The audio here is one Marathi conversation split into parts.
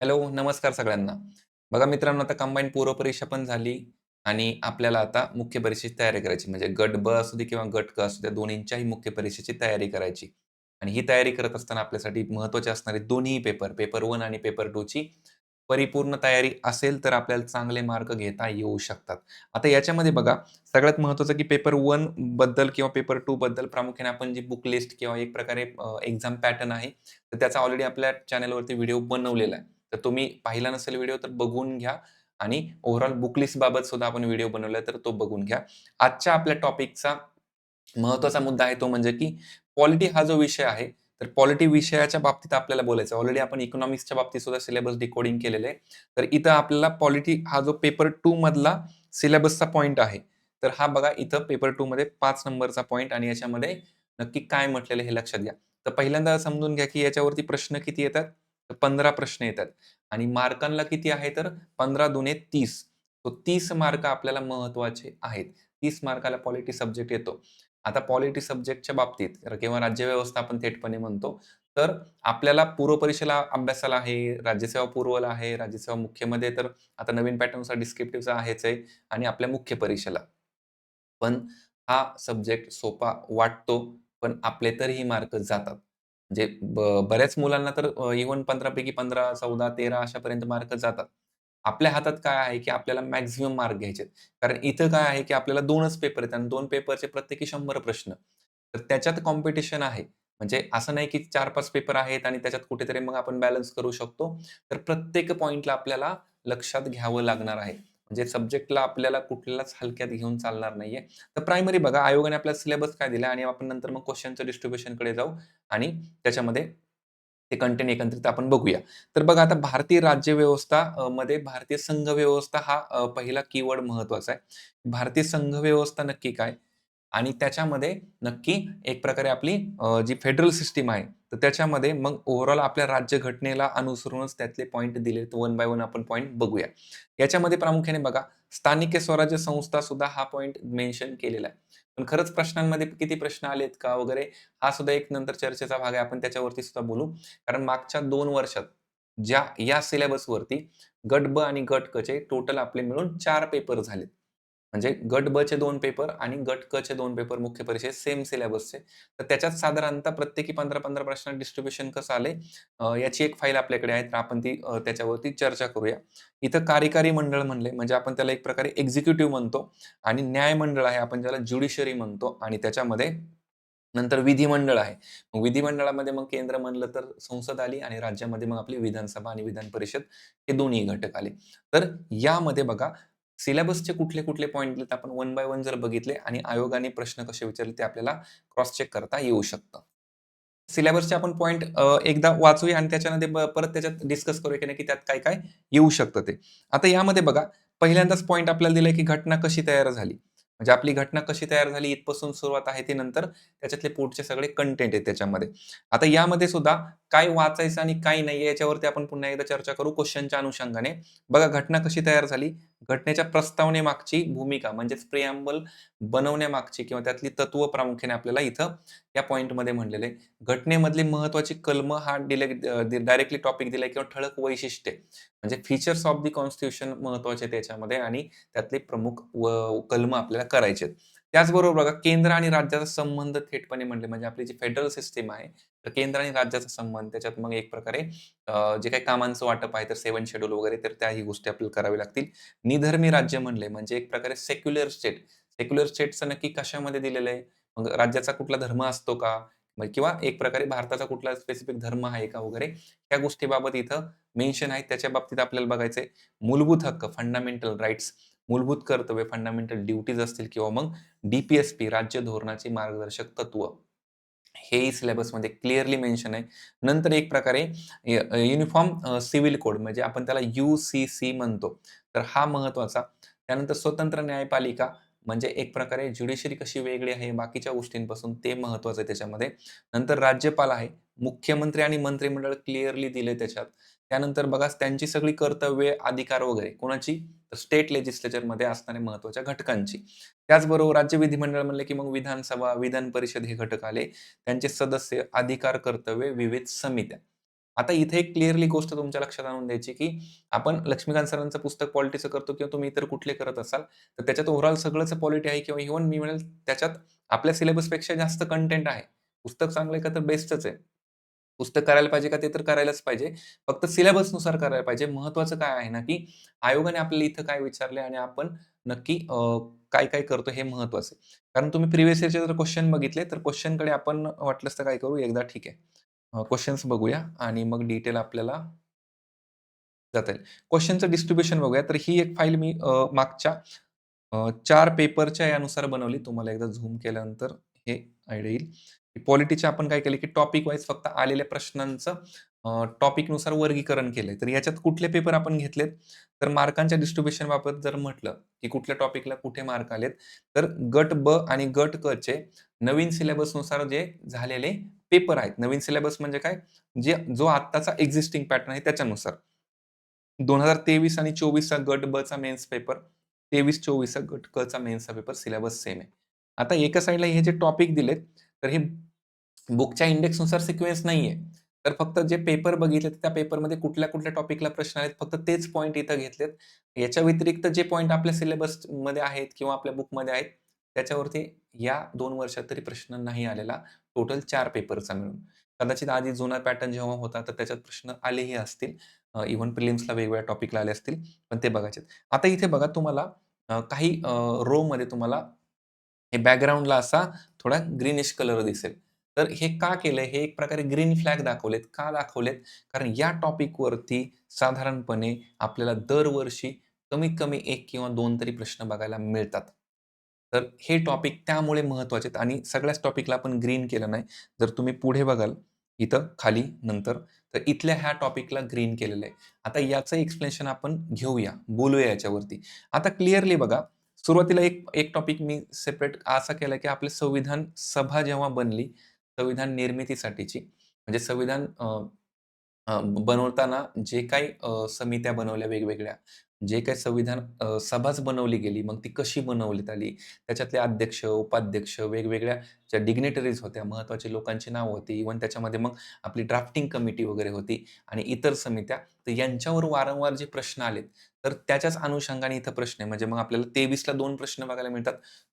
हॅलो, नमस्कार सगळ्यांना. बघा मित्रांनो, आता कंबाईन पूर्व परीक्षा पण झाली आणि आपल्याला आता मुख्य परीक्षेची तयारी करायची. म्हणजे गट ब असू दे किंवा गट क असू द्या, दोन्हींच्याही मुख्य परीक्षेची तयारी करायची. आणि ही तयारी करत असताना आपल्यासाठी महत्त्वाचे असणारे दोन्ही पेपर, पेपर 1 आणि पेपर 2 ची परिपूर्ण तयारी असेल, तर आपल्याला चांगले मार्क घेता येऊ शकतात. आता याच्यामध्ये बघा, सगळ्यात महत्त्वाचं की पेपर 1 बद्दल किंवा पेपर 2 बद्दल प्रामुख्याने आपण जी बुक लिस्ट किंवा एक प्रकारे एक्झाम पॅटर्न आहे, तर त्याचा ऑलरेडी आपल्या चॅनलवरती व्हिडिओ बनवलेला आहे. तर तुम्ही पाहिला नसेल व्हिडिओ तर बघून घ्या आणि ओव्हरऑल बुक लिस्ट बाबत सुद्धा आपण व्हिडिओ बनवलाय तर तो बघून घ्या. आजच्या आपल्या टॉपिकचा महत्त्वाचा मुद्दा आहे तो म्हणजे की पॉलिटी हा जो विषय आहे, तर पॉलिटी विषयाच्या बाबतीत आपल्याला बोलायचं आहे. ऑलरेडी आपण इकॉनॉमिक्सच्या बाबतीत सुद्धा सिलेबस डिकोडिंग केलेलं आहे. तर इथं आपल्याला पॉलिटी हा जो पेपर 2 मधला सिलेबसचा पॉइंट आहे. तर हा बघा इथं पेपर 2 मध्ये 5 नंबरचा पॉइंट आणि याच्यामध्ये नक्की काय म्हटलेलं आहे हे लक्षात घ्या. तर पहिल्यांदा समजून घ्या की याच्यावरती प्रश्न किती येतात? तर 15 प्रश्न येतात आणि मार्कांना किती आहे तर 15 दुने 30. तो 30 मार्क आपल्याला महत्त्वाचे आहेत. 30 मार्काला पॉलिटी सब्जेक्ट येतो. आता पॉलिटी सब्जेक्टच्या बाबतीत किंवा राज्यव्यवस्था आपण थेटपणे म्हणतो. तर आपल्याला पूर्व परीक्षेला अभ्यासाला आहे, राज्यसेवा पूर्वला आहे, राज्यसेवा मुख्यमध्ये तर आता नवीन पॅटर्ननुसार डिस्क्रिप्टिव्हचा आहेच आहे आणि आपल्या मुख्य परीक्षेला. पण हा सब्जेक्ट सोपा वाटतो, पण आपले तरीही मार्क जातात. म्हणजे बऱ्याच मुलांना तर इव्हन 15 पैकी 15, 14, 13 अशापर्यंत मार्क जातात. आपल्या हातात काय आहे, की आपल्याला मॅक्सिमम मार्क घ्यायचे आहेत. कारण इथं काय आहे, की आपल्याला 2च पेपर आहेत आणि 2 पेपरचे प्रत्येकी 100 प्रश्न. तर त्याच्यात कॉम्पिटिशन आहे. म्हणजे असं नाही, की 4-5 पेपर आहेत आणि त्याच्यात कुठेतरी मग आपण बॅलन्स करू शकतो. तर प्रत्येक पॉइंटला आपल्याला लक्षात घ्यावं लागणार आहे. म्हणजे सब्जेक्टला आपल्याला कुठल्याच हलक्यात घेऊन चालणार नाहीये. तर प्रायमरी बघा आयोगाने आपल्याला सिलेबस काय दिला आणि आपण नंतर मग क्वेशनच्या डिस्ट्रिब्युशनकडे जाऊ आणि त्याच्यामध्ये ते कंटेंट एकत्रित आपण बघूया. तर बघा आता भारतीय राज्यव्यवस्था मध्ये भारतीय संघव्यवस्था हा पहिला कीवर्ड महत्त्वाचा आहे. भारतीय संघव्यवस्था नक्की काय? आणि त्याच्यामध्ये नक्की एक प्रकारे आपली जी फेडरल सिस्टम आहे, तर त्याच्यामध्ये मग ओव्हरऑल आपल्या राज्यघटनेला अनुसरूनच त्यातले पॉइंट दिलेत. वन बाय वन आपण पॉइंट बघूया. याच्यामध्ये प्रामुख्याने बघा, स्थानिक स्वराज्य संस्था सुद्धा हा पॉइंट मेन्शन केलेला आहे. पण खरंच प्रश्नांमध्ये किती प्रश्न आलेत का वगैरे हा सुद्धा एक नंतर चर्चेचा भाग आहे. आपण त्याच्यावरती सुद्धा बोलू. कारण मागच्या 2 वर्षात या सिलेबसवरती गट ब आणि गट क चे टोटल आपले मिळून 4 पेपर झालेत. म्हणजे गट ब चे 2 पेपर आणि गट क चे 2 पेपर मुख्य परीक्षेत सेम सिलेबसचे. तर त्याच्यात साधारणतः प्रत्येकी 15-15 प्रश्न डिस्ट्रिब्युशन कसं आलंय याची एक फाईल आपल्याकडे आहे. तर आपण ती त्याच्यावरती चर्चा करूया. इथं कार्यकारी मंडळ म्हणले म्हणजे आपण त्याला एक प्रकारे एक्झिक्युटिव्ह म्हणतो आणि न्याय मंडळ आहे आपण ज्याला ज्युडिशियरी म्हणतो आणि त्याच्यामध्ये नंतर विधिमंडळ आहे. मग विधिमंडळामध्ये मग केंद्र म्हणलं तर संसद आली आणि राज्यामध्ये मग आपली विधानसभा आणि विधान परिषद हे दोन्ही घटक आले. तर यामध्ये बघा सिलेबसचे कुठले-कुठले पॉइंट दिलेत आपण वन बाय वन जर बघितले आणि आयोगाने प्रश्न कसे विचारले ते आपल्याला क्रॉस चेक करता येऊ शकतं. सिलेबसचे आपण पॉइंट एकदा वाचूया आणि त्याच्यामध्ये परत त्याच्यात डिस्कस करूया की नक्की त्यात काय-काय येऊ शकतं ते. आता यामध्ये बघा पहिल्यांदाच पॉइंट आपल्याला दिलाय की घटना कशी तयार झाली. म्हणजे आपली घटना कशी तयार झाली इथपासून सुरुवात आहे ते नंतर त्याच्यातले पुढचे सगळे कंटेंट आहेत त्याच्यामध्ये. आता यामध्ये सुद्धा काय वाचायचं आणि काय नाही याच्यावरती आपण पुन्हा एकदा चर्चा करू क्वेशनच्या अनुषंगाने. बघा घटना कशी तयार झाली? घटनेच्या प्रस्तावनेमागची भूमिका म्हणजेच प्रिअम्बल बनवण्यामागची किंवा त्यातली तत्व प्रामुख्याने आपल्याला इथं या पॉइंटमध्ये म्हणलेलं आहे. घटनेमधली महत्त्वाची कलमं हा डायरेक्टली टॉपिक दिलाय किंवा ठळक वैशिष्ट्ये म्हणजे फीचर्स ऑफ द कॉन्स्टिट्यूशन महत्त्वाचे त्याच्यामध्ये आणि त्यातले प्रमुख कलमं आपल्याला करायचे आहेत. त्याचबरोबर बघा केंद्र आणि राज्याचा संबंध थेटपणे म्हणले म्हणजे आपली जी फेडरल सिस्टम आहे, तर केंद्र आणि राज्याचा संबंध त्याच्यात मग एक प्रकारे जे काही कामांचं वाटप आहे, तर 7 शेड्यूल वगैरे तर त्याही गोष्टी आपल्याला कराव्या लागतील. निधर्मी राज्य म्हणले म्हणजे एक प्रकारे सेक्युलर स्टेट. सेक्युलर स्टेटचं नक्की कशामध्ये दिलेलं आहे? मग राज्याचा कुठला धर्म असतो का? मग किंवा एक प्रकारे भारताचा कुठला स्पेसिफिक धर्म आहे का वगैरे ह्या गोष्टीबाबत इथं मेन्शन आहे. त्याच्या बाबतीत आपल्याला बघायचंय. मूलभूत हक्क, फंडामेंटल राइट्स, मूलभूत कर्तव्य, फंडामेंटल ड्युटीज असतील किंवा मग डी राज्य धोरणाची मार्गदर्शक तत्व. हेही सिलेबसमध्ये क्लिअरली मेन्शन आहे. नंतर एक प्रकारे युनिफॉर्म सिव्हिल कोड म्हणजे आपण त्याला यू-सी-सी म्हणतो. तर हा महत्त्वाचा. त्यानंतर स्वतंत्र न्यायपालिका म्हणजे एक प्रकारे ज्युडिशरी कशी वेगळी आहे बाकीच्या गोष्टींपासून ते महत्त्वाचं आहे त्याच्यामध्ये. नंतर राज्यपाल आहे. मुख्यमंत्री आणि मंत्रिमंडळ क्लिअरली दिले त्याच्यात. त्यानंतर बघा त्यांची सगळी कर्तव्ये, अधिकार वगैरे कोणाची? तर स्टेट लेजिस्लेचरमध्ये असणाऱ्या महत्त्वाच्या घटकांची. त्याचबरोबर राज्य विधिमंडळ म्हणले की मग विधानसभा, विधान परिषद हे घटक आले. त्यांचे सदस्य, अधिकार, कर्तव्य, विविध समित्या. आता इथे एक क्लिअरली गोष्ट तुमच्या लक्षात आणून द्यायची, की आपण लक्ष्मीकांत सरांचं पुस्तक पॉलिटीचं करतो किंवा तुम्ही इतर कुठले करत असाल, तर त्याच्यात ओव्हरऑल सगळंच पॉलिटी आहे किंवा इव्हन मी म्हणेल त्याच्यात आपल्या सिलेबसपेक्षा जास्त कंटेंट आहे. पुस्तक चांगलं आहे का तर बेस्टच आहे. पुस्तक करायला पाहिजे का ते तर करायलाच पाहिजे. फक्त सिलेबसनुसार करायला पाहिजे. महत्त्वाचं काय आहे ना, की आयोगाने आपल्याला इथं काय विचारलंय आणि आपण नक्की काय-काय करतो हे महत्त्वाचं आहे. कारण तुम्ही प्रिव्हियस इयरचे जर क्वेश्चन बघितले, तर क्वेश्चनकडे आपण वाटलंच तर काय करू एकदा ठीक आहे. क्वेशन्स बघूया आणि मग डिटेल आपल्याला जाता येईल. क्वेशनचं डिस्ट्रिब्युशन बघूया. तर ही एक फाईल मी मागच्या 4 पेपरच्या यानुसार बनवली. तुम्हाला एकदा झूम केल्यानंतर हे आयडिया येईल. पॉलिटीचे आपण काय केले, की टॉपिक वाईज फक्त आलेल्या प्रश्नांचं टॉपिकनुसार वर्गीकरण केलंय. तर याच्यात कुठले पेपर आपण घेतलेत, तर मार्कांच्या डिस्ट्रिब्युशन बाबत जर म्हटलं, की कुठल्या टॉपिकला कुठे मार्क आलेत, तर गट ब आणि गट क चे नवीन सिलेबसनुसार जे झालेले पेपर आहेत. नवीन सिलेबस म्हणजे काय? जो आत्ताचा एक्झिस्टिंग पॅटर्न आहे त्याच्यानुसार. 2023 आणि 24 चा गट ब चा मेन्स पेपर, 23-24 चा गट क चा मेन्सचा पेपर सिलेबस सेम आहे. आता एका साइडला हे जे टॉपिक दिलेत, तर हे बुकच्या इंडेक्सनुसार सिक्वेन्स नाहीये. तर फक्त जे पेपर बघितले त्या पेपरमध्ये कुठल्या-कुठल्या टॉपिकला प्रश्न आलेत फक्त तेच पॉइंट इथं घेतलेत. याच्या व्यतिरिक्त जे पॉइंट आपल्या सिलेबसमध्ये आहेत किंवा आपल्या बुकमध्ये आहेत, त्याच्यावरती या 2 वर्षात तरी प्रश्न नाही आलेला. टोटल 4 पेपरचा मिळून. कदाचित आधी जुना पॅटर्न जेव्हा होता, तर त्याच्यात प्रश्न आलेही असतील. इव्हन प्रिलिम्सला वेगवेगळ्या टॉपिकला आले असतील, पण ते बघायचे. आता इथे बघा तुम्हाला काही रोमध्ये तुम्हाला हे बॅकग्राऊंडला असा थोडा ग्रीनिश कलर दिसेल. तर हे का केलंय? हे एक प्रकारे ग्रीन फ्लॅग दाखवलेत. का दाखवलेत? कारण या टॉपिकवरती साधारणपणे आपल्याला दरवर्षी कमीत कमी 1 किंवा 2 तरी प्रश्न बघायला मिळतात. तर हे टॉपिक त्यामुळे महत्त्वाचे आहेत आणि सगळ्याच टॉपिकला आपण ग्रीन केलं नाही. जर तुम्ही पुढे बघाल, इथं खाली नंतर, तर इथल्या ह्या टॉपिकला ग्रीन केलेलं आहे. आता याचं एक्सप्लेनेशन आपण घेऊया, बोलूया याच्यावरती. आता क्लिअरली बघा, सुरुवातीला एक एक टॉपिक मी सेपरेट असा केला, की आपली संविधान सभा जेव्हा बनली, संविधान निर्मितीसाठीची, म्हणजे संविधान बनवताना जे काही समित्या बनवल्या वेगवेगळ्या, जे काही संविधान सभाच बनवली गेली, मग ती कशी बनवण्यात आली, त्याच्यातले अध्यक्ष, उपाध्यक्ष, वेगवेगळ्या ज्या डिग्निटरीज होत्या, महत्त्वाची लोकांची नावं होती. इव्हन त्याच्यामध्ये मग आपली ड्राफ्टिंग कमिटी वगैरे होती आणि इतर समित्या. तर यांच्यावर वारंवार जे प्रश्न आलेत, तर त्याच्याच अनुषंगाने इथं प्रश्न आहे. म्हणजे मग आपल्याला 23ला 2 प्रश्न बघायला मिळतात.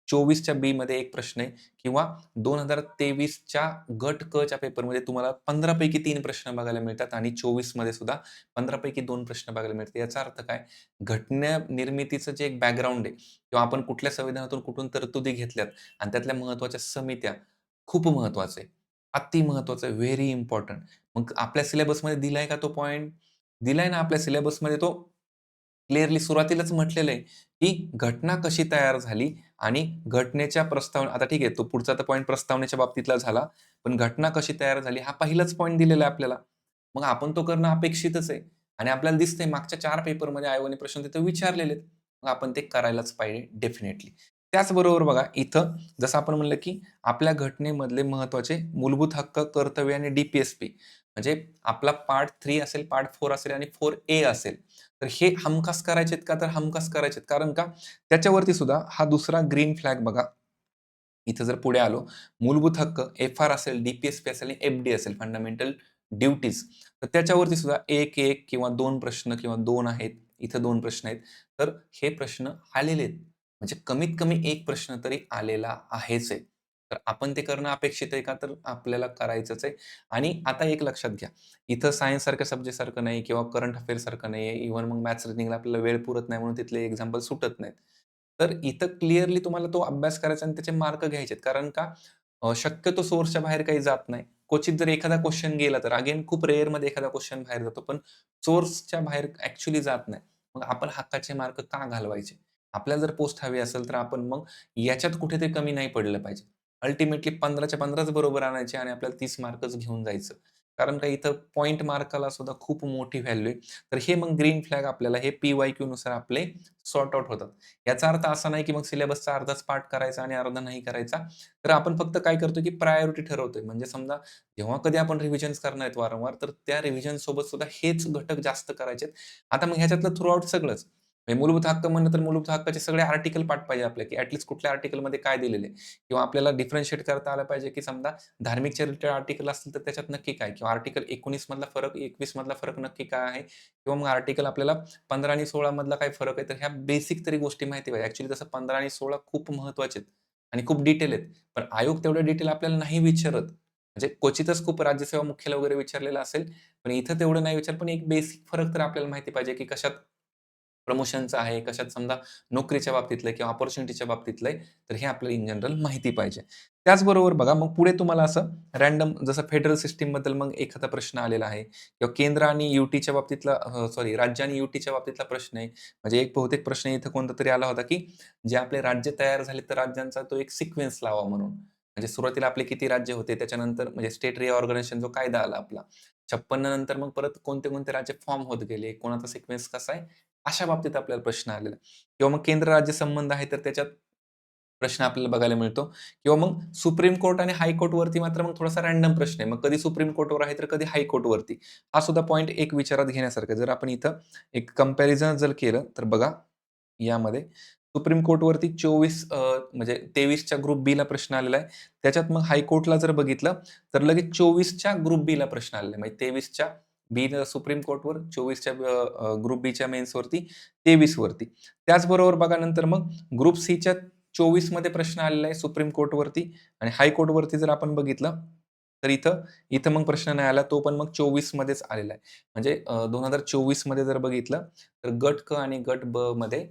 24च्या बीमध्ये 1 प्रश्न आहे किंवा 2023च्या गट क च्या पेपरमध्ये तुम्हाला 15 पैकी 3 प्रश्न बघायला मिळतात आणि 24 मध्ये सुद्धा 15 पैकी 2 प्रश्न बघायला मिळतात. याचा अर्थ काय? घटना निर्मितीचं जे एक बॅकग्राऊंड आहे किंवा आपण कुठल्या संविधानातून कुठून तरतुदी घेतल्यात आणि त्यातल्या महत्त्वाच्या समित्या खूप महत्त्वाचं आहे. अति महत्त्वाचं आहे. Very important. मग आपल्या सिलेबसमध्ये दिलाय का तो पॉइंट? दिलाय ना आपल्या सिलेबसमध्ये तो क्लिअरली सुरुवातीलाच म्हटलेलं आहे, की घटना कशी तयार झाली आणि घटनेच्या प्रस्तावना आता ठीक आहे, तो पुढचा तर पॉइंट प्रस्तावनेच्या बाबतीतला झाला. पण घटना कशी तयार झाली हा पहिलाच पॉइंट दिलेला आहे आपल्याला. मग आपण तो करणं अपेक्षितच आहे आणि आपल्याला दिसतंय मागच्या 4 पेपरमध्ये आयोगाने प्रश्न तिथे विचारलेले आहेत. मग आपण ते करायलाच पाहिजे डेफिनेटली. त्याचबरोबर बघा इथं जसं आपण म्हणलं, की आपल्या घटनेमधले महत्त्वाचे मूलभूत हक्क, कर्तव्य आणि डी-पी-एस-पी म्हणजे आपला पार्ट 3 असेल, पार्ट 4 असेल आणि 4A असेल. तर हे हमखास करायचेत का? तर हमखास करायचेत. कारण का? त्याच्यावरती सुद्धा हा दुसरा ग्रीन फ्लॅग बघा. इथं जर पुढे आलो, मूलभूत हक्क एफ-आर असेल, डी-पी-एस-पी असेल आणि एफ-डी असेल, फंडामेंटल ड्युटीज. तर त्याच्यावरती सुद्धा 1-1 किंवा 2 प्रश्न किंवा 2 आहेत. इथं 2 प्रश्न आहेत. तर हे प्रश्न आलेले आहेत. म्हणजे कमीत कमी 1 प्रश्न तरी आलेला आहेच आहे. तर आपण ते करणं अपेक्षित आहे का? तर आपल्याला करायचंच आहे. आणि आता एक लक्षात घ्या, इथं सायन्ससारख्या सब्जेक्टसारखं नाही किंवा करंट अफेअर्ससारखं नाही आहे. इव्हन मग मॅथ्स रिझनिंगला आपल्याला वेळ पुरत नाही म्हणून तिथले एक्झाम्पल सुटत नाहीत. तर इथं क्लिअरली तुम्हाला तो अभ्यास करायचा आणि त्याचे मार्क घ्यायचे आहेत. कारण का शक्यतो सोर्सच्या बाहेर काही जात नाही. क्वचित जर एखादा क्वेशन गेला तर अगेन खूप रेअरमध्ये एखादा क्वेशन बाहेर जातो. पण सोर्सच्या बाहेर ॲक्चुअली जात नाही. मग आपण हक्काचे मार्क का घालवायचे? आपल्याला जर पोस्ट हवी असेल तर आपण मग याच्यात कुठेतरी कमी नाही पडलं पाहिजे. अल्टिमेटली 15च्या 15च बरोबर आणायचे आणि आपल्याला 30 मार्कच घेऊन जायचं. कारण का इथं पॉइंट मार्काला सुद्धा खूप मोठी व्हॅल्यू आहे. तर हे मग ग्रीन फ्लॅग आपल्याला हे पी-वाय-क्यूनुसार आपले सॉर्ट आउट होतात. याचा अर्थ असा नाही, की मग सिलेबसचा अर्धाच पार्ट करायचा आणि अर्धा नाही करायचा. तर आपण फक्त काय करतो, की प्रायोरिटी ठरवतोय. म्हणजे समजा जेव्हा कधी आपण रिव्हिजन्स करणार आहेत वारंवार, तर त्या रिव्हिजन सोबत सुद्धा हेच घटक जास्त करायचे आहेत. आता मग ह्याच्यातलं थ्रू आउट सगळंच. म्हणजे मूलभूत हक्क म्हणलं तर मूलभूत हक्काचे सगळे आर्टिकल पाठ पाहिजे आपल्याला, की ॲटलीस्ट कुठल्या आर्टिकलमध्ये काय दिलेलं आहे किंवा आपल्याला डिफरन्शिएट करता आलं पाहिजे, की समजा धार्मिकच्या रिलेटेड आर्टिकल असतील तर त्याच्यात नक्की काय किंवा आर्टिकल 19 मधला फरक, 21 मधला फरक नक्की काय आहे किंवा मग आर्टिकल आपल्याला 15 आणि 16 मधला काय फरक आहे. तर ह्या बेसिक तरी गोष्टी माहिती पाहिजे. ॲक्चुअली तसं 15 आणि 16 खूप महत्त्वाचे आहेत आणि खूप डिटेल आहेत. पण आयोग तेवढं डिटेल आपल्याला नाही विचारत. म्हणजे क्वचितच खूप राज्यसेवा मुख्यालय वगैरे विचारलेलं असेल, पण इथं तेवढं नाही विचारत. पण एक बेसिक फरक तर आपल्याला माहिती पाहिजे, की कशात प्रमोशनचं आहे, कशात समजा नोकरीच्या बाबतीतलं आहे किंवा अपॉर्च्युनिटीच्या बाबतीतलं आहे, तर हे आपल्याला इन जनरल माहिती पाहिजे. त्याचबरोबर बघा मग पुढे तुम्हाला असं रँडम जसं फेडरल सिस्टमबद्दल मग एखादा प्रश्न आलेला आहे किंवा केंद्र आणि यू-टीच्या बाबतीतला सॉरी राज्य आणि यू-टीच्या बाबतीतला प्रश्न आहे. म्हणजे एक बहुतेक प्रश्न इथं कोणतातरी आला होता, की जे आपले राज्य तयार झाले तर राज्यांचा तो एक सिक्वेन्स लावा म्हणून. म्हणजे सुरुवातीला आपले किती राज्य होते, त्याच्यानंतर म्हणजे स्टेट रिऑर्गनायझेशन जो कायदा आला आपला. 56 नंतर मग परत कोणते-कोणते राज्य फॉर्म होत गेले, कोणाचा सिक्वेन्स कसा आहे, अशा बाबतीत आपल्याला प्रश्न आलेला आहे. किंवा मग केंद्र-राज्य संबंध आहे, तर त्याच्यात प्रश्न आपल्याला बघायला मिळतो किंवा मग सुप्रीम कोर्ट आणि हाय कोर्टवरती मात्र मग थोडासा रँडम प्रश्न आहे. मग कधी सुप्रीम कोर्टवर आहे, तर कधी हाय कोर्टवरती. हा सुद्धा पॉइंट एक विचारात घेण्यासारखा आहे. जर आपण इथं एक कंपॅरिझन जर केलं, तर बघा यामध्ये सुप्रीम कोर्टवरती 24 म्हणजे 23च्या ग्रुप बीला प्रश्न आलेला आहे. त्याच्यात मग हायकोर्टला जर बघितलं, तर लगेच 24च्या ग्रुप बीला प्रश्न आलेला आहे. म्हणजे 23च्या सुप्रीम कोर्टवर, 24च्या ग्रुप बीच्या मेन्सवरती, 23 वरती. त्याचबरोबर बघा नंतर मग ग्रुप सीच्या 24 मध्ये प्रश्न आलेला आहे सुप्रीम कोर्टवरती आणि हायकोर्टवरती जर आपण बघितलं, तर इथं इथं मग प्रश्न नाही आला. तो पण मग 24 मध्येच आलेला आहे. म्हणजे 2024 मध्ये जर बघितलं, तर गट क आणि गट ब मध्ये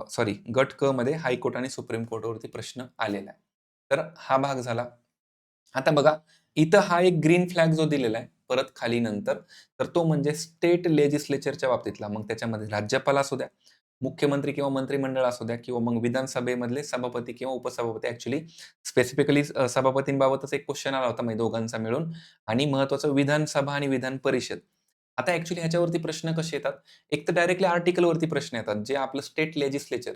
सॉरी गट क मध्ये हायकोर्ट आणि सुप्रीम कोर्टवरती प्रश्न आलेला आहे. तर हा भाग झाला. आता बघा, इथं हा एक ग्रीन फ्लॅग जो दिलेला आहे, परत खाली नंतर, तर तो म्हणजे स्टेट लेजिस्लेचरच्या बाबतीतला. मग त्याच्यामध्ये राज्यपाल असू द्या, मुख्यमंत्री किंवा मंत्रिमंडळ असू द्या किंवा मग विधानसभेमधले सभापती किंवा उपसभापती. ॲक्चुअली स्पेसिफिकली सभापतींबाबतच एक क्वेशन आला होता म्हणजे दोघांचा मिळून आणि महत्त्वाचं विधानसभा आणि विधान परिषद. आता ॲक्चुअली ह्याच्यावरती प्रश्न कसे येतात? एक तर डायरेक्टली आर्टिकलवरती प्रश्न येतात, जे आपलं स्टेट लेजिस्लेचर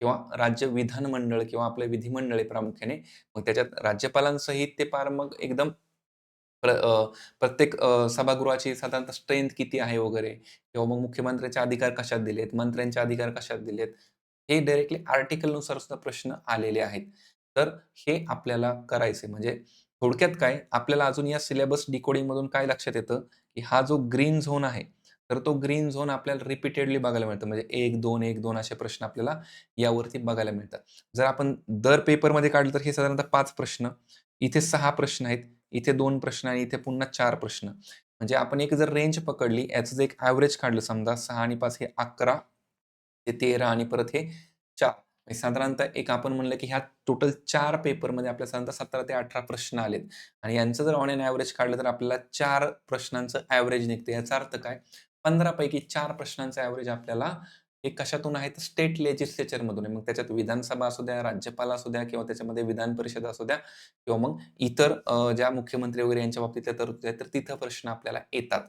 किंवा राज्य विधानमंडळ किंवा आपलं विधिमंडळ आहे प्रामुख्याने. मग त्याच्यात राज्यपालांसहित ते पार मग एकदम प्र अ, प्रत्येक सभागृहाची साधारणतः स्ट्रेंथ किती आहे वगैरे किंवा मग मुख्यमंत्र्यांचे अधिकार कशात दिलेत, मंत्र्यांचे अधिकार कशात दिलेत, हे डायरेक्टली आर्टिकलनुसार सुद्धा प्रश्न आलेले आहेत. तर हे आपल्याला करायचंय. म्हणजे थोडक्यात काय, आपल्याला अजून या सिलेबस डिकोडिंगमधून काय लक्षात येतं, की हा जो ग्रीन झोन आहे, तर तो ग्रीन झोन आपल्याला रिपीटेडली बघायला मिळतं. म्हणजे 1-2, 1-2 असे प्रश्न आपल्याला यावरती बघायला मिळतात. जर आपण दर पेपरमध्ये काढलं तर हे साधारणतः 5 प्रश्न, इथे 6 प्रश्न आहेत, इथे 2 प्रश्न आणि इथे पुन्हा 4 प्रश्न. म्हणजे आपण एक जर रेंज पकडली, याचं जर एक एव्हरेज काढलं समजा 6 आणि 5 हे 11, ते 13 आणि परत हे 4. म्हणजे साधारणतः एक आपण म्हणलं की ह्या टोटल 4 पेपरमध्ये आपल्याला साधारणतः 17 ते 18 प्रश्न आलेत आणि यांचं जर ऑन एन एव्हरेज काढलं तर आपल्याला 4 प्रश्नांचं एव्हरेज निघतं. याचा अर्थ काय? 15 पैकी 4 प्रश्नांचं एव्हरेज आपल्याला हे कशातून आहे? तर स्टेट लेजिस्लेचरमधून आहे. मग त्याच्यात विधानसभा असू द्या, राज्यपाल असू द्या किंवा त्याच्यामध्ये विधान परिषद असू द्या किंवा मग इतर ज्या मुख्यमंत्री वगैरे यांच्या बाबतीतल्या तरतुदी आहेत, तर तिथं प्रश्न आपल्याला येतात.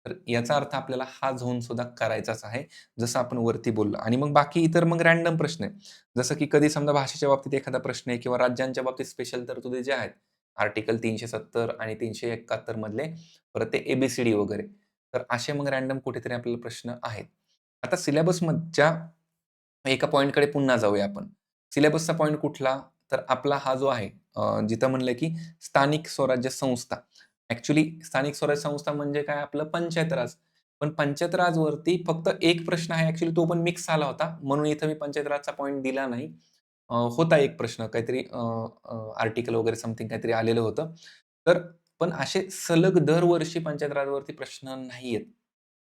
तर याचा अर्थ आपल्याला हा झोन सुद्धा करायचाच आहे, जसं आपण वरती बोललो आणि मग बाकी इतर मग रँडम प्रश्न आहे. जसं की कधी समजा भाषेच्या बाबतीत एखादा प्रश्न आहे किंवा राज्यांच्या बाबतीत स्पेशल तरतुदी ज्या आहेत, आर्टिकल 370 आणि 371 मधले, परत ते ए वगैरे. तर असे मग रँडम कुठेतरी आपल्याला प्रश्न आहेत. आता सिलेबसमधच्या एका पॉइंटकडे पुन्हा जाऊया आपण. सिलेबसचा पॉइंट कुठला? तर आपला हा जो आहे जिथं म्हणलं की स्थानिक स्वराज्य संस्था. ॲक्चुअली स्थानिक स्वराज्य संस्था म्हणजे काय आपलं पंचायत राज. पण पंचायत राजवरती फक्त एक प्रश्न आहे ॲक्चुअली तो पण मिक्स आला होता. म्हणून इथं मी पंचायत राजचा पॉइंट दिला नाही. होता एक प्रश्न काहीतरी आर्टिकल वगैरे समथिंग काहीतरी आलेलं होतं. तर पण असे सलग दरवर्षी पंचायत राजवरती प्रश्न नाही आहेत.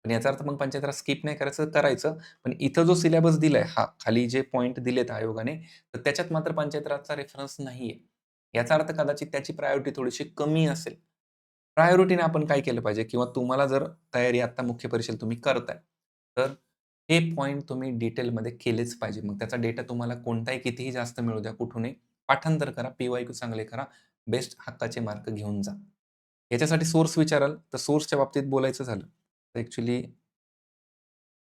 पण याचा अर्थ मग पंचायत राज स्किप नाही करायचं, करायचं. पण इथं जो सिलेबस दिलाय हा खाली जे पॉइंट दिलेत आयोगाने, तर त्याच्यात मात्र पंचायत राजचा रेफरन्स नाहीये. याचा अर्थ कदाचित त्याची प्रायोरिटी थोडीशी कमी असेल. प्रायोरिटीने आपण काय केलं पाहिजे किंवा तुम्हाला जर तयारी आता मुख्य परीक्षेला तुम्ही करताय, तर हे पॉइंट तुम्ही डिटेलमध्ये केलेच पाहिजे. मग त्याचा डेटा तुम्हाला कोणताही कितीही जास्त मिळू द्या, कुठूनही पाठांतर करा, पी-वाय-क्यू चांगले करा, बेस्ट हक्काचे मार्क घेऊन जा. याच्यासाठी सोर्स विचाराल, तर सोर्सच्या बाबतीत बोलायचं झालं, तर ॲक्चुअली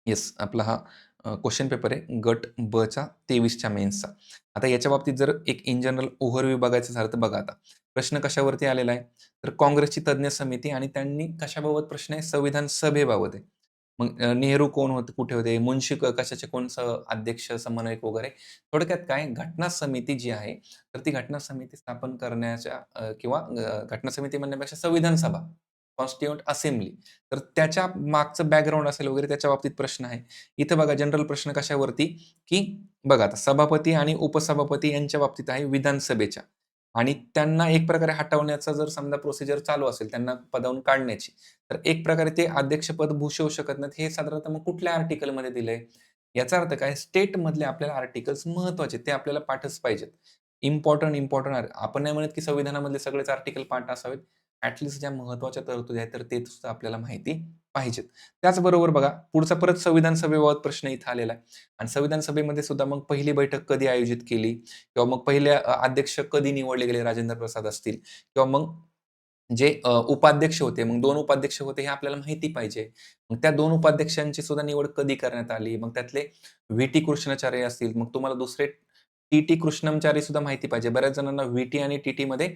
येस, आपला हा क्वेशन पेपर आहे गट बच्या 23च्या मेन्सचा. आता याच्या बाबतीत जर एक इन जनरल ओव्हरव्ह्यू बघायचं झालं तर बघा आता. प्रश्न कशावरती आलेला आहे? तर काँग्रेसची तज्ञ समिती आणि त्यांनी कशाबाबत प्रश्न आहे? संविधान सभेबाबत आहे. मग नेहरू कोण होते, कुठे होते, मुन्शी कशाचे कोण अध्यक्ष, समन्वयक वगैरे. थोडक्यात काय घटना समिती जी आहे, तर ती घटना समिती स्थापन करण्याच्या किंवा घटना समिती म्हणण्यापेक्षा संविधान सभा, कॉन्स्टिट्यूएंट असेंब्ली. तर त्याच्या मागचं बॅकग्राऊंड असेल वगैरे त्याच्या बाबतीत प्रश्न आहे. इथं बघा जनरल प्रश्न कशावरती, की बघा आता सभापती आणि उपसभापती यांच्या बाबतीत आहे विधानसभेच्या आणि त्यांना एक प्रकारे हटवण्याचा जर समजा प्रोसिजर चालू असेल, त्यांना पदावरून काढण्याची, तर एक प्रकारे ते अध्यक्षपद भूषवू शकत नाहीत. हे साधारणतः मग कुठल्या आर्टिकलमध्ये दिलंय? याचा अर्थ काय? स्टेटमधले आपल्याला आर्टिकल्स महत्त्वाचे ते आपल्याला पाठच पाहिजेत. इम्पोर्टंट आपण नाही म्हणत की संविधानामधले सगळेच आर्टिकल पाठ असावेत. ज्या महत्त्वाच्या तरतुदी आहेत, तर ते सुद्धा आपल्याला माहिती पाहिजेत. त्याचबरोबर बघा, पुढचा परत संविधान सभेबाबत प्रश्न इथं आलेला आहे आणि संविधान सभेमध्ये सुद्धा मग पहिली बैठक कधी आयोजित केली किंवा मग पहिले अध्यक्ष कधी निवडले गेले, राजेंद्र प्रसाद असतील किंवा मग जे उपाध्यक्ष होते, मग 2 उपाध्यक्ष होते हे आपल्याला माहिती पाहिजे. मग त्या 2 उपाध्यक्षांची सुद्धा निवड कधी करण्यात आली? मग त्यातले व्ही-टी कृष्णाचार्य असतील, मग तुम्हाला दुसरे टी-टी कृष्णमचारी सुद्धा माहिती पाहिजे. बऱ्याच जणांना व्ही-टी आणि टी-टीमध्ये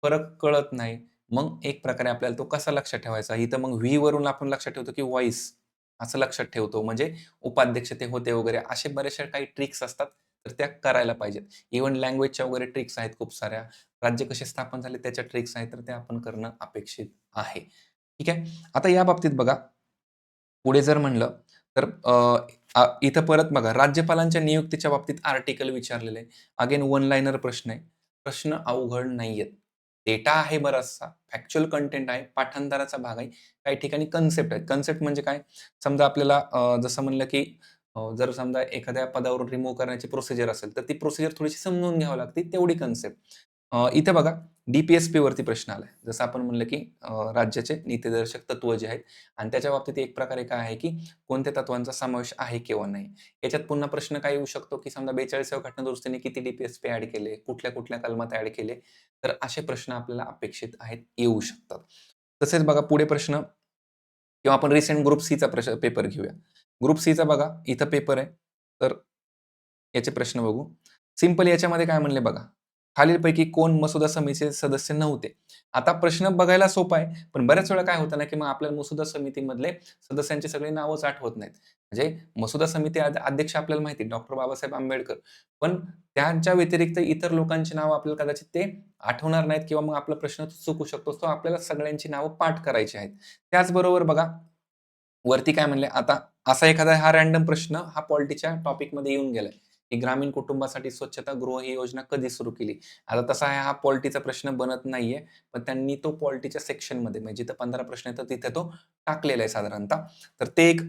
फरक कळत नाही. मग एक प्रकारे आपल्याला तो कसा लक्षात ठेवायचा? इथं मग व्ही वरून आपण लक्षात ठेवतो, की व्हॉईस असं लक्षात ठेवतो. म्हणजे उपाध्यक्ष ते होते वगैरे असे बऱ्याचशा काही ट्रिक्स असतात, तर त्या करायला पाहिजेत. इव्हन लँग्वेजच्या वगैरे ट्रिक्स आहेत खूप साऱ्या. राज्य कसे स्थापन झाले त्याच्या ट्रिक्स आहेत, तर त्या आपण करणं अपेक्षित आहे. ठीक आहे. आता या बाबतीत बघा, पुढे जर म्हणलं तर इथं परत बघा राज्यपालांच्या नियुक्तीच्या बाबतीत आर्टिकल विचारलेलं आहे. अगेन वन लाइनर प्रश्न आहे. प्रश्न अवघड नाहीयेत. डेटा आहे बराचसा, फॅक्च्युअल कंटेंट आहे, पाठांतराचा भाग आहे. काही ठिकाणी कन्सेप्ट आहेत. कन्सेप्ट म्हणजे काय? समजा आपल्याला जसं म्हणलं की जर समजा एखाद्या पदावरून रिमूव्ह करण्याची प्रोसिजर असेल, तर ती प्रोसिजर थोडीशी समजून घ्यावी लागते, तेवढी कन्सेप्ट. इथे बघा डी-पी-एस-पी वरती प्रश्न आलाय. जसं आपण म्हणलं की राज्याचे नीतिदर्शक तत्व जे आहेत आणि त्याच्या बाबतीत एक प्रकारे काय आहे की कोणत्या तत्वांचा समावेश आहे किंवा नाही. याच्यात पुन्हा प्रश्न काय येऊ शकतो की समजा 42व्या घटना दुरुस्तीने किती डी-पी-एस-पी ॲड केले, कुठल्या-कुठल्या कलमात ॲड केले, तर असे प्रश्न आपल्याला अपेक्षित आहेत, येऊ शकतात. तसेच बघा पुढे प्रश्न किंवा आपण रिसेंट ग्रुप सीचा पेपर घेऊया. ग्रुप सीचा बघा इथं पेपर आहे. तर याचे प्रश्न बघू. सिंपल याच्यामध्ये काय म्हणले बघा. खालीलपैकी कोण मसुदा समितीचे सदस्य नव्हते? आता प्रश्न बघायला सोपा आहे, पण बऱ्याच वेळा काय होतं ना, की मग आपल्याला मसुदा समितीमधले सदस्यांची सगळी नावच आठवत नाहीत. म्हणजे मसुदा समिती अध्यक्ष आपल्याला माहिती आहे डॉक्टर बाबासाहेब आंबेडकर. पण त्यांच्या व्यतिरिक्त इतर लोकांची नावं आपल्याला कदाचित ते आठवणार नाहीत किंवा मग आपला प्रश्न चुकू शकतो. सो आपल्याला सगळ्यांची नावं पाठ करायची आहेत. त्याचबरोबर बघा वरती काय म्हणले, आता असा एखादा हा रँडम प्रश्न हा पॉलिटीच्या टॉपिकमध्ये येऊन गेलाय, की ग्रामीण कुटुंबासाठी स्वच्छता गृह ही योजना कधी सुरू केली? आता तसा हा पॉलिटीचा प्रश्न बनत नाहीये, पण त्यांनी तो पॉलिटीच्या सेक्शनमध्ये म्हणजे जिथं 15 प्रश्न येतात तिथे तो टाकलेला आहे साधारणतः. तर ते एक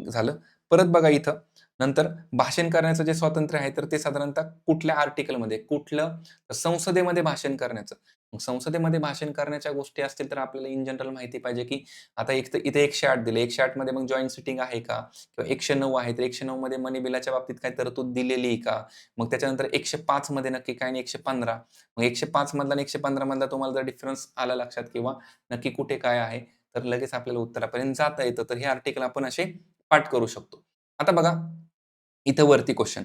झालं. परत बघा इथं नंतर भाषण करण्याचं जे स्वातंत्र्य आहे, तर ते साधारणतः कुठल्या आर्टिकलमध्ये, कुठलं संसदेमध्ये भाषण करण्याचं. मग संसदेमध्ये भाषण करण्याच्या गोष्टी असतील, तर आपल्याला इन जनरल माहिती पाहिजे, की आता एक तर इथे 108 दिले. 108 मध्ये मग जॉइंट सिटिंग आहे का? किंवा 109 आहे, तर 109 मध्ये मनी बिलाच्या बाबतीत काही तरतूद दिलेली आहे का? मग त्याच्यानंतर 105 मध्ये नक्की काय आणि 115 मग 105 मधला आणि 115 मधला तुम्हाला जर डिफरन्स आला लक्षात किंवा नक्की कुठे काय आहे, तर लगेच आपल्याला उत्तरापर्यंत जाता येतं. तर हे आर्टिकल आपण असे पाठ करू शकतो. आता बघा, इथं वरती क्वेशन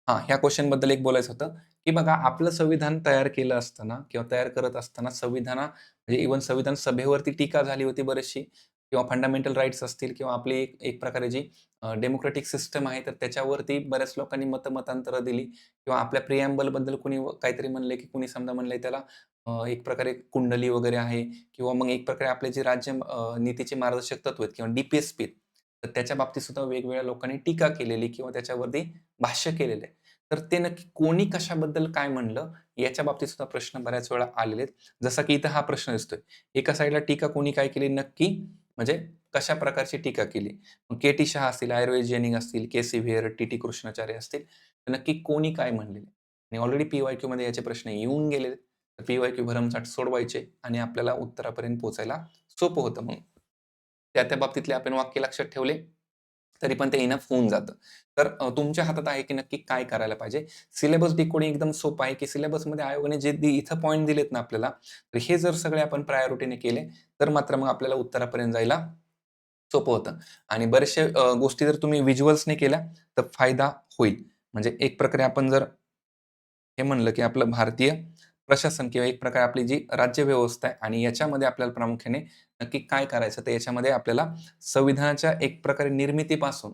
ह्या क्वेशनबद्दल एक बोलायचं होतं, की बघा आपलं संविधान तयार केलं असताना किंवा तयार करत असताना म्हणजे इव्हन संविधान सभेवरती टीका झाली होती बरीचशी किंवा फंडामेंटल राइट्स असतील किंवा आपली एक एक प्रकारे जी डेमोक्रॅटिक सिस्टम आहे, तर त्याच्यावरती बऱ्याच लोकांनी मतांतरं दिली किंवा आपल्या प्रिॲम्बलबद्दल कुणी काहीतरी म्हणले, की कुणी समजा म्हणलंय त्याला एक प्रकारे कुंडली वगैरे आहे किंवा मग एक प्रकारे आपले जे राज्य नीतीचे मार्गदर्शक तत्व आहेत किंवा डी-पी-एस-पी तर त्याच्या बाबतीत सुद्धा वेगवेगळ्या लोकांनी टीका केलेली किंवा त्याच्यावरती भाष्य केलेलं आहे. तर ते नक्की कोणी कशाबद्दल काय म्हणलं, याच्या बाबतीत सुद्धा प्रश्न बऱ्याच वेळा आलेले आहेत. जसा की इथं हा प्रश्न दिसतोय. एका साइडला टीका कोणी काय केली नक्की म्हणजे कशा प्रकारची टीका केली? मग के.टी. शहा असतील, आयुर्वेद जेनिंग असतील, के.सी. व्हेअर, टी.टी. कृष्णाचार्य असतील, तर नक्की कोणी काय म्हणलेलं आणि ऑलरेडी पी-वाय-क्यूमध्ये याचे प्रश्न येऊन गेलेले तर पी-वाय-क्यू भरमसाठ सोडवायचे आणि आपल्याला उत्तरापर्यंत पोहोचायला सोपं होतं मग. त्या बाबतीतले आपण वाक्य लक्षात ठेवले, तरी पण ते इनफ होऊन जातं. तर तुमच्या हातात आहे की नक्की काय करायला पाहिजे. सिलेबस डिकोडिंग एकदम सोपं आहे, की सिलेबसमध्ये आयोगाने जे इथं पॉइंट दिलेत ना आपल्याला, तर हे जर सगळे आपण प्रायोरिटीने केले, तर मात्र मग आपल्याला उत्तरापर्यंत जायला सोपं होतं. आणि बरेचशे गोष्टी जर तुम्ही व्हिज्युअल्सने केल्या, तर फायदा होईल. म्हणजे एक प्रकारे आपण जर हे म्हणलं, की आपलं भारतीय प्रशासन किंवा एक प्रकारे आपली जी राज्यव्यवस्था आहे आणि याच्यामध्ये आपल्याला प्रामुख्याने नक्की काय करायचं, तर याच्यामध्ये आपल्याला संविधानाच्या एक प्रकारे निर्मितीपासून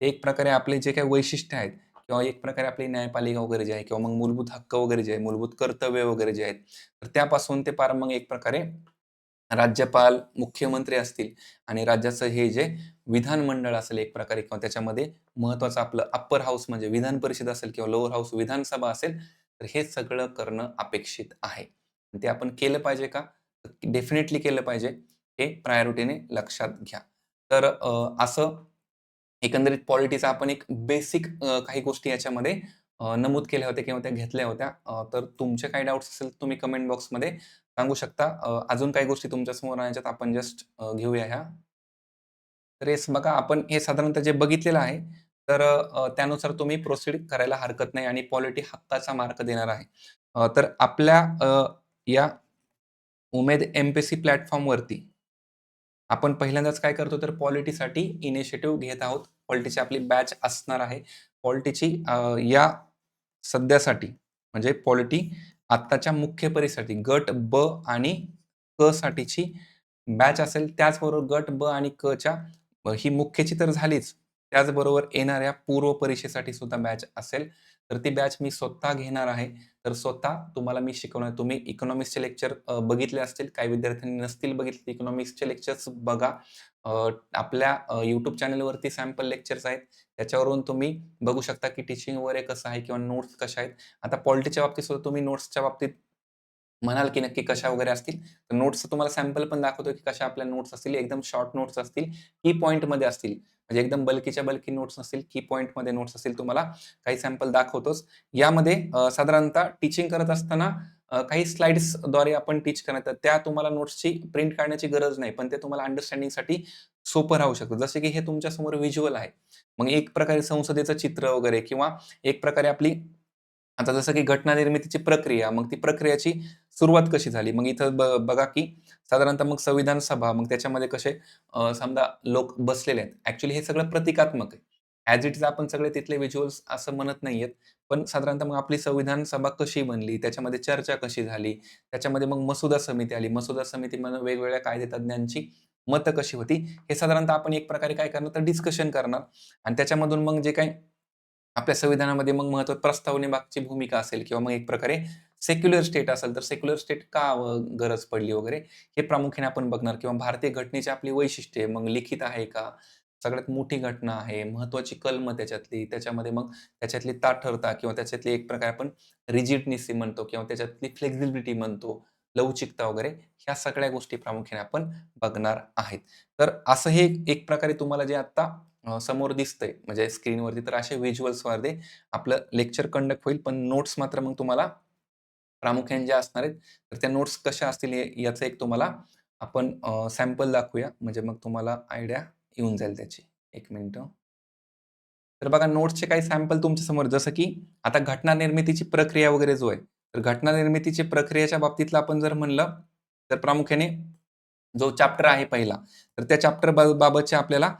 एक प्रकारे आपले जे काही वैशिष्ट्य आहेत किंवा एक प्रकारे आपली न्यायपालिका वगैरे जे आहे किंवा मग मूलभूत हक्क वगैरे जे आहे, मूलभूत कर्तव्य वगैरे जे आहेत, तर त्यापासून ते पार मग एक प्रकारे राज्यपाल, मुख्यमंत्री असतील आणि राज्याचं हे जे विधानमंडळ असेल एक प्रकारे किंवा त्याच्यामध्ये महत्त्वाचं आपलं अप्पर हाऊस म्हणजे विधान परिषद असेल किंवा लोअर हाऊस विधानसभा असेल, तर हे सगळं करणं अपेक्षित आहे. ते आपण केलं पाहिजे का? डेफिनेटली केलं पाहिजे. हे प्रायोरिटीने लक्षात घ्या. तर असं एकंदरीत पॉलिटीचा आपण एक बेसिक काही गोष्टी याच्यामध्ये नमूद केल्या होत्या किंवा त्या घेतल्या होत्या. तर तुमचे काही डाउट्स असेल तुम्ही कमेंट बॉक्समध्ये सांगू शकता. अजून काही गोष्टी तुमच्यासमोर आणायच्यात आपण जस्ट घेऊया ह्या. तर येस बघा आपण हे साधारणतः जे बघितलेलं आहे, तर त्यानुसार तुम्ही प्रोसीड करायला हरकत नाही आणि पॉलिटी हक्काचा मार्क देणार आहे. तर आपल्या या उमेद एम-पी-एस-सी प्लॅटफॉर्मवरती आपण पहिल्यांदाच काय करतो तर पॉलिटीसाठी इनिशिएटिव्ह घेत आहोत. पॉलिटीची आपली बॅच असणार आहे. पॉलिटीची या सध्यासाठी म्हणजे पॉलिटी आत्ताच्या मुख्य परीक्षेसाठी गट ब आणि क साठीची बॅच असेल. त्याचबरोबर गट ब आणि क च्या ही मुख्यची तर झालीच. त्याचबरोबर येणाऱ्या पूर्व परीक्षेसाठी सुद्धा बॅच असेल. तर ती बॅच मी स्वतः घेणार आहे. तर स्वतः तुम्हाला मी शिकवणार. तुम्ही इकॉनॉमिक्सचे लेक्चर बघितले असतील. काही विद्यार्थ्यांनी नसतील बघितले इकॉनॉमिक्सचे लेक्चर्स बघा. अ, आपल्या YouTube चॅनलवरती सॅम्पल लेक्चर्स आहेत. त्याच्यावरून तुम्ही बघू शकता की टीचिंग वगैरे कसं आहे किंवा नोट्स कशा आहेत. आता पॉलिटीच्या बाबतीत सुद्धा तुम्ही नोट्सच्या बाबतीत म्हणाल की नक्की कशा वगैरे असतील. तर नोट्सचं तुम्हाला सॅम्पल पण दाखवतो की कशा आपल्या नोट्स असतील. एकदम शॉर्ट नोट्स असतील, की पॉइंटमध्ये असतील. म्हणजे एकदम बल्कीच्या बल्की नोट्स नसतील, की पॉइंटमध्ये नोट्स असतील. तुम्हाला काही सॅम्पल दाखवतोच. यामध्ये साधारणतः टीचिंग करत असताना काही स्लाइड्सद्वारे आपण टीच करण्यात येतात. त्या तुम्हाला नोट्सची प्रिंट काढण्याची गरज नाही. पण ते तुम्हाला अंडरस्टँडिंगसाठी सोपं राहू शकतं. जसे की हे तुमच्यासमोर व्हिज्युअल आहे. मग एक प्रकारे संसदेचं चित्र वगैरे किंवा एक प्रकारे आपली आता जसं की घटना निर्मितीची प्रक्रिया, मग ती प्रक्रियेची सुरुवात कशी झाली? मग इथं बघा की साधारणतः मग संविधान सभा, मग त्याच्यामध्ये कसे समजा लोक बसलेले आहेत. ॲक्चुअली हे सगळं प्रतिकात्मक आहे. ॲज इट इज आपण सगळे तिथले व्हिज्युअल्स असं म्हणत नाहीयेत. पण साधारणतः मग आपली संविधान सभा कशी बनली? त्याच्यामध्ये चर्चा कशी झाली? त्याच्यामध्ये मग मसुदा समिती आली. मसुदा समितीमध्ये वेगवेगळ्या कायदेतज्ञांची मतं कशी होती? हे साधारणतः आपण एक प्रकारे काय करणार तर डिस्कशन करणार आणि त्याच्यामधून मग जे काही आपल्या संविधानामध्ये मग प्रस्तावनेमागची भूमिका असेल किंवा मग एक प्रकारे सेक्युलर स्टेट असेल, तर सेक्युलर स्टेट का गरज पडली वगैरे हे प्रामुख्याने आपण बघणार किंवा भारतीय घटनेची आपली वैशिष्ट्ये, मग लिखित आहे का? सगळ्यात मोठी घटना आहे, महत्त्वाची कलमं त्याच्यातली, त्याच्यामध्ये मग त्याच्यातली ताठरता किंवा त्याच्यातली एक प्रकारे आपण रिजिडनेसी म्हणतो किंवा त्याच्यातली फ्लेक्सिबिलिटी म्हणतो, लवचिकता वगैरे ह्या सगळ्या गोष्टी प्रामुख्याने आपण बघणार आहेत. तर असं हे एक प्रकारे तुम्हाला जे आत्ता समोर दिसतंय म्हणजे स्क्रीनवरती तर असे व्हिज्युअल्समध्ये आपलं लेक्चर कंडक्ट होईल. पण नोट्स मात्र मग तुम्हाला प्रामुख्याने ज्या असणार आहेत, तर त्या नोट्स कशा असतील याचं एक तुम्हाला आपण सॅम्पल दाखवूया. म्हणजे मग तुम्हाला आयडिया येऊन जाईल त्याची. 1 मिनिटं. तर बघा नोट्सचे काही सॅम्पल तुमच्यासमोर जसं की आता घटना निर्मितीची प्रक्रिया वगैरे जो आहे, तर घटना निर्मितीची प्रक्रियेच्या बाबतीतलं आपण जर म्हणलं, तर प्रामुख्याने जो चॅप्टर आहे पहिला, तर त्या चॅप्टर बाबतचे आपल्याला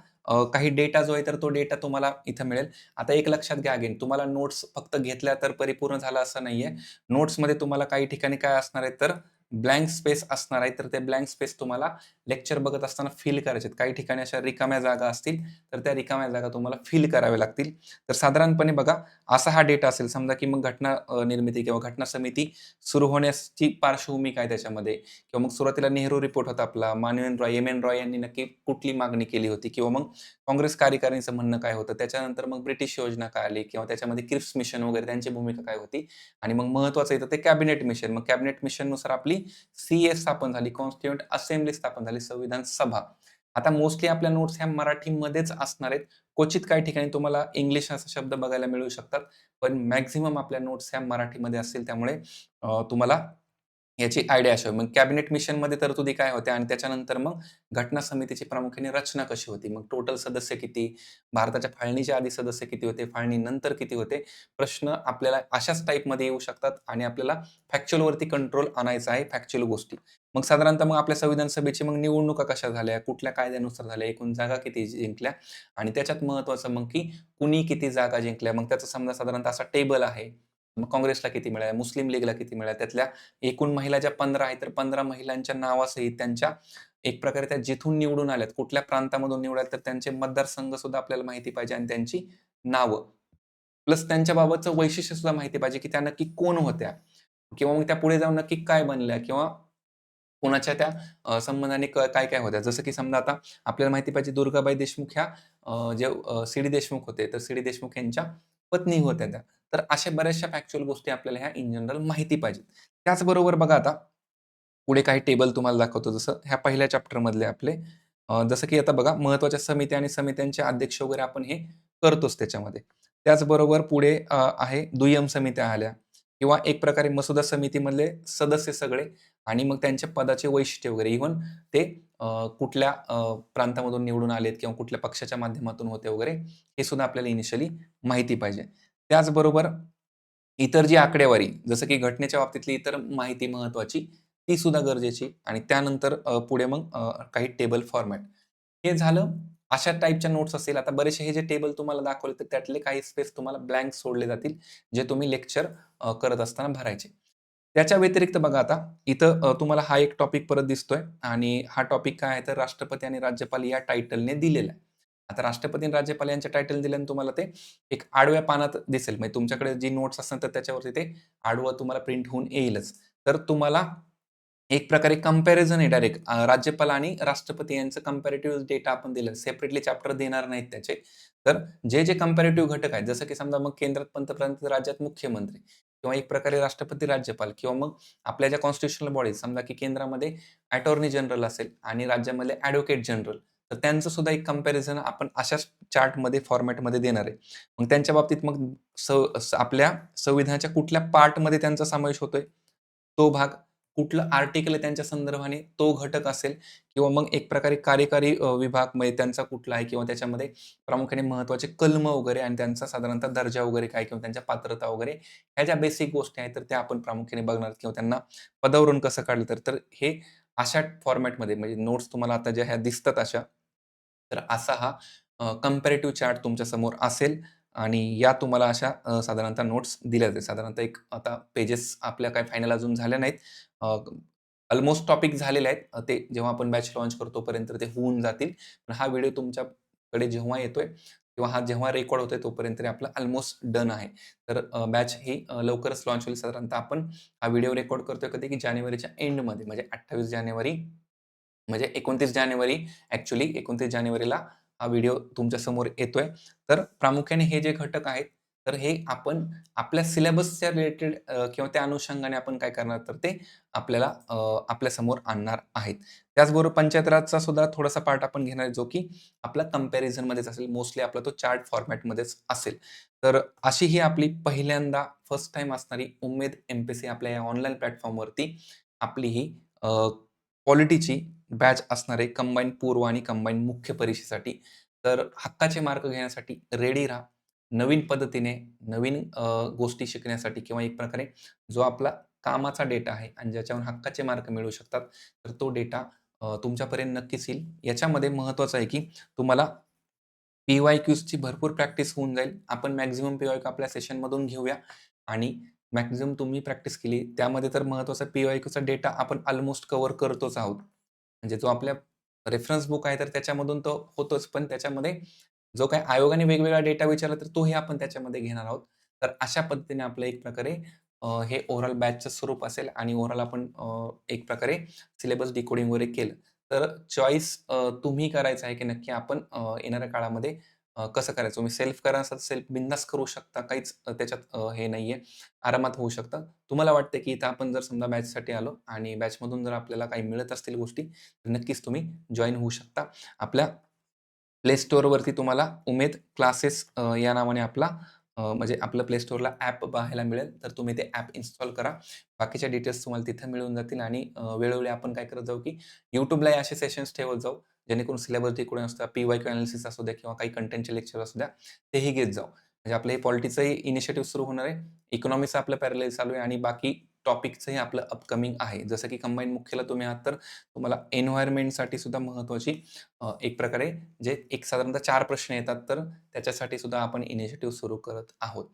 काही डेटा जो आहे, तर तो डेटा तुम्हाला इथं मिळेल. आता एक लक्षात घ्या अगेन तुम्हाला नोट्स फक्त घेतल्या तर परिपूर्ण झालं असं नाहीये. नोट्समध्ये तुम्हाला काही ठिकाणी काय असणार आहे, तर ब्लँक स्पेस असणार आहे. तर ते ब्लँक स्पेस तुम्हाला लेक्चर बघत असताना फिल करायचे आहेत. काही ठिकाणी अशा रिकाम्या जागा असतील, तर त्या रिकाम्या जागा तुम्हाला फिल कराव्या लागतील. तर साधारणपणे बघा, असा हा डेटा असेल. समजा की मग घटना निर्मिती किंवा घटना समिती सुरू होण्याची पार्श्वभूमी काय त्याच्यामध्ये किंवा मग सुरुवातीला नेहरू रिपोर्ट होता आपला. मानवेन रॉय, एम-एन रॉय यांनी नक्की कुठली मागणी केली होती किंवा मग काँग्रेस कार्यकारिणीचं म्हणणं काय होतं. त्याच्यानंतर मग ब्रिटिश योजना काय आली किंवा त्याच्यामध्ये क्रिप्स मिशन वगैरे त्यांची भूमिका काय होती आणि मग महत्त्वाचं येतं ते कॅबिनेट मिशन. मग कॅबिनेट मिशननुसार आपली सी-ए स्थापन झाली, कॉन्स्टिट्यूएंट असेंब्ली स्थापन झाली, संविधान सभा. आता मोस्टली आपल्या नोट्स ह्या मराठीमध्येच असणार आहेत. क्वचित काही ठिकाणी तुम्हाला इंग्लिश असा शब्द बघायला मिळू शकतात. पण मॅक्सिमम आपल्या नोट्स ह्या मराठीमध्ये असतील. त्यामुळे तुम्हाला याची आयडिया असावी. मग कॅबिनेट मिशनमध्ये तरतुदी काय होत्या आणि त्याच्यानंतर मग घटना समितीची प्रामुख्याने रचना कशी होती? मग टोटल सदस्य किती? भारताच्या फाळणीच्या आधी सदस्य किती होते? फाळणीनंतर किती होते? प्रश्न आपल्याला अशाच टाइपमध्ये येऊ शकतात आणि आपल्याला फॅक्च्युअलवरती कंट्रोल आणायचा आहे, फॅक्च्युअल गोष्टी. मग साधारणतः मग आपल्या संविधान सभेची मग निवडणुका कशा झाल्या? कुठल्या कायद्यानुसार झाल्या? एकूण जागा किती जिंकल्या? आणि त्याच्यात महत्त्वाचं मग की कुणी किती जागा जिंकल्या? मग त्याचा समजा साधारणतः असा टेबल आहे. मग काँग्रेसला किती मिळाल्या, मुस्लिम लीगला किती मिळाल्या, त्यातल्या एकूण महिला ज्या 15 आहेत, तर 15 महिलांच्या नावासहित त्यांच्या एक प्रकारे त्या जिथून निवडून आल्यात, कुठल्या प्रांतामधून निवडल्यात, तर त्यांचे मतदारसंघ सुद्धा आपल्याला माहिती पाहिजे आणि त्यांची नावं. प्लस त्यांच्याबाबतचं वैशिष्ट्य सुद्धा माहिती पाहिजे, की त्या नक्की कोण होत्या? किंवा मग त्या पुढे जाऊन नक्की काय बनल्या? किंवा कोणाच्या त्या संबंधाने काय-काय होत्या? जसं की समजा आता आपल्याला माहिती पाहिजे दुर्गाबाई देशमुख ह्या सी.डी. देशमुख होते, तर सी.डी. देशमुख यांच्या पत्नी होत्या त्या. तर अशा बऱ्याचशा फॅक्च्युअल गोष्टी आपल्याला ह्या इन जनरल माहिती पाहिजेत. त्याचबरोबर बघा आता पुढे काही टेबल तुम्हाला दाखवतो. जसं ह्या पहिल्या चॅप्टरमधले आपले जसं की आता बघा महत्त्वाच्या समित्या आणि समित्यांचे अध्यक्ष वगैरे आपण हे करतोच त्याच्यामध्ये. त्याचबरोबर पुढे आहे दुय्यम समित्या आल्या किंवा एक प्रकारे मसुदा समितीमधले सदस्य सगळे आणि मग त्यांच्या पदाचे वैशिष्ट्य वगैरे इव्हन ते कुठल्या प्रांतामधून निवडून आलेत किंवा कुठल्या पक्षाच्या माध्यमातून होते वगैरे हे सुद्धा आपल्याला इनिशियली माहिती पाहिजे. त्याचबरोबर इतर जी आकडेवारी जसं की घटनेच्या बाबतीतली इतर माहिती महत्त्वाची ती सुद्धा गरजेची आणि त्यानंतर पुढे मग काही टेबल फॉर्मॅट. हे झालं अशा टाइपच्या नोट्स असेल. आता बरेचसे हे जे टेबल तुम्हाला दाखवले, तर त्यातले काही स्पेस तुम्हाला ब्लँक सोडले जातील, जे तुम्ही लेक्चर करत असताना भरायचे. त्याच्या व्यतिरिक्त बघा आता इथं तुम्हाला हा एक टॉपिक परत दिसतोय आणि हा टॉपिक काय आहे, तर राष्ट्रपती आणि राज्यपाल या टायटलने दिलेला आहे. आता राष्ट्रपती आणि राज्यपाल यांच्या टायटल दिल्याने तुम्हाला ते एक आडव्या पानात दिसेल. म्हणजे तुमच्याकडे जी नोट्स असतात, तर त्याच्यावरती ते आडवं तुम्हाला प्रिंट होऊन येईलच. तर तुम्हाला एक प्रकारे कंपॅरिझन आहे डायरेक्ट राज्यपाल आणि राष्ट्रपती यांचं कंपॅरेटिव्ह डेटा आपण दिलं. सेपरेटली चॅप्टर देणार नाहीत त्याचे. तर जे कंपॅरेटिव्ह घटक आहेत, जसं की समजा मग केंद्रात पंतप्रधान, तर राज्यात मुख्यमंत्री किंवा एक प्रकारे राष्ट्रपती, राज्यपाल किंवा मग आपल्या ज्या कॉन्स्टिट्युशनल बॉडीज समजा की केंद्रामध्ये अटॉर्नी जनरल असेल आणि राज्यामध्ये ॲडव्होकेट जनरल, तर त्यांचं सुद्धा एक कंपॅरिझन आपण अशाच चार्टमध्ये फॉर्मॅटमध्ये देणार आहे. मग त्यांच्या बाबतीत मग आपल्या संविधानाच्या कुठल्या पार्टमध्ये त्यांचा समावेश होतोय, तो भाग, कुठलं आर्टिकल आहे त्यांच्या संदर्भाने तो घटक असेल किंवा मग एक प्रकारे कार्यकारी विभाग म्हणजे त्यांचा कुठला आहे किंवा त्याच्यामध्ये प्रामुख्याने महत्त्वाचे कलम वगैरे आणि त्यांचा साधारणतः दर्जा वगैरे काय किंवा त्यांच्या पात्रता वगैरे ह्या ज्या बेसिक गोष्टी आहेत, तर त्या आपण प्रामुख्याने बघणार किंवा त्यांना पदावरून कसं काढलं तर हे अशा फॉर्मॅटमध्ये म्हणजे नोट्स तुम्हाला आता ज्या ह्या दिसतात अशा, तर असा हा कंपॅरेटिव्ह चार्ट तुमच्या समोर असेल आणि या तुम्हाला अशा साधारणतः नोट्स दिल्या जातील. साधारणतः एक आता पेजेस आपल्या काही फायनल अजून झाल्या नाहीत. अल्मोस्ट टॉपिक झालेले आहेत. ते जेव्हा आपण बॅच लॉन्च करतो तोपर्यंत ते होऊन जातील. पण हा व्हिडिओ तुमच्याकडे जेव्हा येतोय किंवा हा जेव्हा रेकॉर्ड होतोय तोपर्यंत तरी आपलं अल्मोस्ट डन आहे. तर बॅच ही लवकरच लॉन्च होईल. साधारणतः आपण हा व्हिडिओ रेकॉर्ड करतोय कधी, की जानेवारीच्या एंडमध्ये म्हणजे 28 जानेवारी म्हणजे 29 जानेवारी ॲक्चुअली 29 जानेवारीला हा व्हिडिओ तुमच्यासमोर येतोय. तर प्रामुख्याने हे जे घटक आहेत, तर हे आपण आपल्या सिलेबसच्या रिलेटेड किंवा त्या अनुषंगाने आपण काय करणार तर ते आपल्याला आपल्यासमोर आणणार आहेत. त्याचबरोबर पंचायत राजचा सुद्धा थोडासा पार्ट आपण घेणार आहे, जो की आपला कंपॅरिझनमध्येच असेल. मोस्टली आपला तो चार्ट फॉर्मॅटमध्येच असेल. तर अशी ही आपली पहिल्यांदा फर्स्ट टाईम असणारी उम्मेद एम-पी-एस-सी आपल्या या ऑनलाईन प्लॅटफॉर्मवरती आपली ही पॉलिटीची बॅच असणार आहे कंबाईन पूर्व आणि कंबाईन मुख्य परीक्षेसाठी. तर हक्काचे मार्क घेण्यासाठी रेडी राहा. नवीन पद्धतीने नवीन गोष्टी शिकण्यासाठी किंवा एक प्रकारे जो आपला कामाचा डेटा आहे आणि ज्याच्यावरून हक्काचे मार्क मिळू शकतात, तर तो डेटा तुमच्यापर्यंत नक्कीच येईल. याच्यामध्ये महत्त्वाचं आहे की तुम्हाला पी-वाय-क्यूजची भरपूर प्रॅक्टिस होऊन जाईल. आपण मॅक्सिमम पी-वाय-क्यू आपल्या सेशनमधून घेऊया आणि मॅक्सिमम तुम्ही प्रॅक्टिस केली. त्यामध्ये तर महत्त्वाचा पी-वाय-क्यूचा डेटा आपण अल्मोस्ट कव्हर करतोच आहोत. म्हणजे जो आपल्या रेफरन्स बुक आहे, तर त्याच्यामधून तो होतोच. पण त्याच्यामध्ये जो काही आयोगाने वेगवेगळा डेटा विचारला, तर तोही आपण त्याच्यामध्ये घेणार आहोत. तर अशा पद्धतीने आपलं एक प्रकारे हे ओव्हरऑल बॅचचं स्वरूप असेल आणि ओव्हरऑल आपण एक प्रकारे सिलेबस डिकोडिंग वगैरे केलं. तर चॉईस तुम्ही करायचं आहे, की नक्की आपण येणाऱ्या काळामध्ये कसं करायचं. तुम्ही सेल्फ करा असाल सेल्फ बिंदास करू शकता. काहीच त्याच्यात हे नाहीये. आरामात होऊ शकतं. तुम्हाला वाटतं, की इथं आपण जर समजा बॅचसाठी आलो आणि बॅचमधून जर आपल्याला काही मिळत असतील गोष्टी, तर नक्कीच तुम्ही जॉइन होऊ शकता. आपल्या प्ले स्टोअरवरती तुम्हाला उमेद क्लासेस या नावाने आपला म्हणजे आपलं प्ले स्टोअरला ॲप पाहायला मिळेल. तर तुम्ही ते ॲप इन्स्टॉल करा. बाकीच्या डिटेल्स तुम्हाला तिथं मिळून जातील आणि वेळोवेळी आपण काय करत जाऊ, की YouTubeलाही असे सेशन्स ठेवत जाऊ, जेणेकरून सिलेबस डिकोडिंग असतं, पी-वाय-क्यू एनालिसिस असू द्या किंवा काही कंटेंटचे लेक्चर असू द्या, तेही घेत जाऊ. म्हणजे आपलं हे पॉलिटिक्सचंही इनिशिएटिव्ह सुरू होणार आहे. इकॉनॉमीचं आपलं पॅरलल चालू आहे आणि बाकी टॉपिकचंही आपलं अपकमिंग आहे. जसं की कंबाईन मुख्यला तुम्ही आहात, तर तुम्हाला एन्व्हायर्नमेंटसाठी सुद्धा महत्त्वाची एक प्रकारे जे एक साधारणतः 4 प्रश्न येतात, तर त्याच्यासाठी सुद्धा आपण इनिशिएटिव्ह सुरू करत आहोत.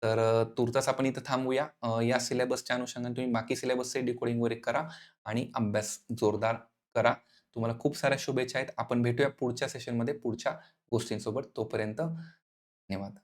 तर तूर्तास आपण इथं थांबूया. या सिलेबसच्या अनुषंगाने तुम्ही बाकी सिलेबसचे डिकोडिंग वगैरे करा आणि अभ्यास जोरदार करा. तुम्हाला खूप साऱ्या शुभेच्छा आहेत. आपण भेटूया पुढच्या सेशनमध्ये पुढच्या गोष्टींसोबत. तोपर्यंत धन्यवाद.